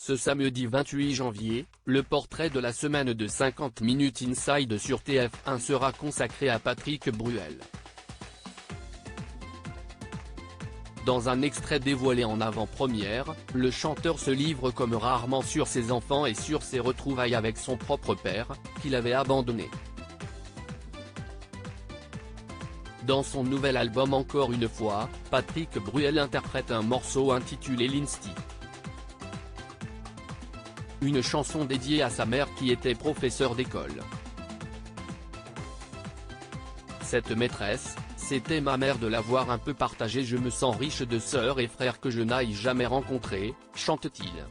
Ce samedi 28 janvier, le portrait de la semaine de 50 minutes inside sur TF1 sera consacré à Patrick Bruel. Dans un extrait dévoilé en avant-première, le chanteur se livre comme rarement sur ses enfants et sur ses retrouvailles avec son propre père, qu'il avait abandonné. Dans son nouvel album Encore une fois, Patrick Bruel interprète un morceau intitulé L'Insti. Une chanson dédiée à sa mère qui était professeure d'école. Cette maîtresse, c'était ma mère, de l'avoir un peu partagée, je me sens riche de sœurs et frères que je n'aille jamais rencontrés, chante-t-il.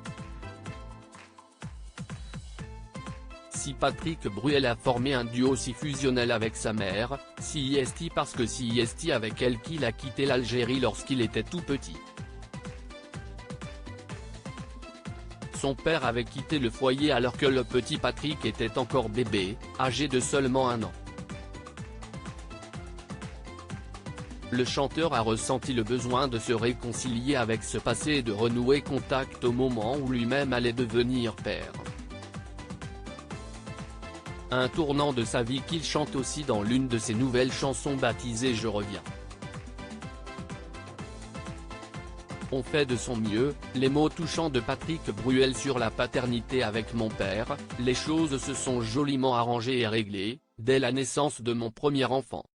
Si Patrick Bruel a formé un duo si fusionnel avec sa mère, si est parce que si est avec elle qu'il a quitté l'Algérie lorsqu'il était tout petit. Son père avait quitté le foyer alors que le petit Patrick était encore bébé, âgé de seulement 1 an. Le chanteur a ressenti le besoin de se réconcilier avec ce passé et de renouer contact au moment où lui-même allait devenir père. Un tournant de sa vie qu'il chante aussi dans l'une de ses nouvelles chansons baptisée Je reviens. On fait de son mieux, les mots touchants de Patrick Bruel sur la paternité avec mon père, les choses se sont joliment arrangées et réglées, dès la naissance de mon premier enfant.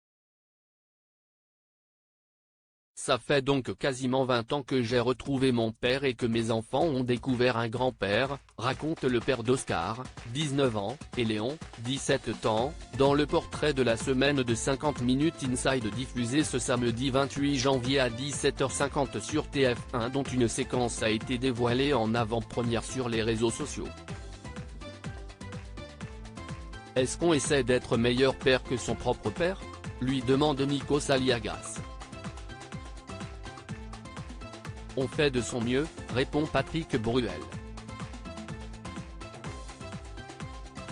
Ça fait donc quasiment 20 ans que j'ai retrouvé mon père et que mes enfants ont découvert un grand-père, raconte le père d'Oscar, 19 ans, et Léon, 17 ans, dans le portrait de la semaine de 50 minutes inside diffusé ce samedi 28 janvier à 17h50 sur TF1, dont une séquence a été dévoilée en avant-première sur les réseaux sociaux. Est-ce qu'on essaie d'être meilleur père que son propre père ? Lui demande Nikos Aliagas. On fait de son mieux, répond Patrick Bruel.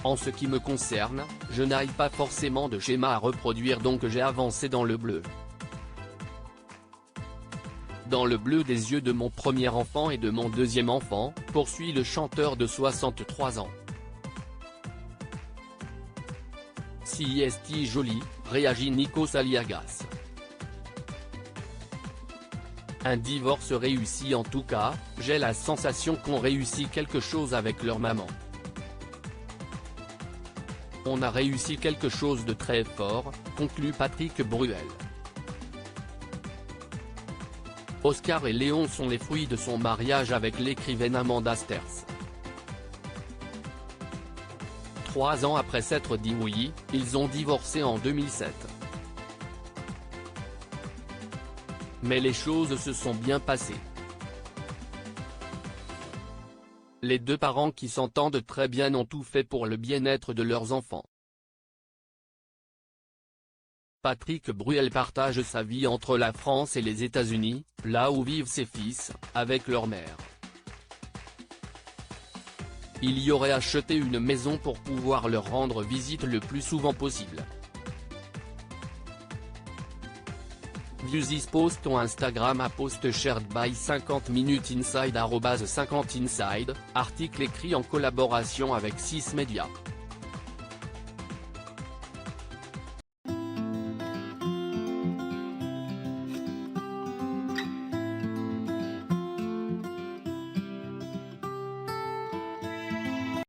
En ce qui me concerne, je n'ai pas forcément de schéma à reproduire, donc j'ai avancé dans le bleu. Dans le bleu des yeux de mon premier enfant et de mon deuxième enfant, poursuit le chanteur de 63 ans. Si est joli, réagit Nikos Aliagas. Un divorce réussi, en tout cas, j'ai la sensation qu'on réussit quelque chose avec leur maman. On a réussi quelque chose de très fort, conclut Patrick Bruel. Oscar et Léon sont les fruits de son mariage avec l'écrivaine Amanda Sterz. 3 ans après s'être dit oui, ils ont divorcé en 2007. Mais les choses se sont bien passées. Les deux parents qui s'entendent très bien ont tout fait pour le bien-être de leurs enfants. Patrick Bruel partage sa vie entre la France et les États-Unis, là où vivent ses fils, avec leur mère. Il y aurait acheté une maison pour pouvoir leur rendre visite le plus souvent possible. View this post on Instagram à post shared by 50 minutes inside @50inside, article écrit en collaboration avec 6 Médias.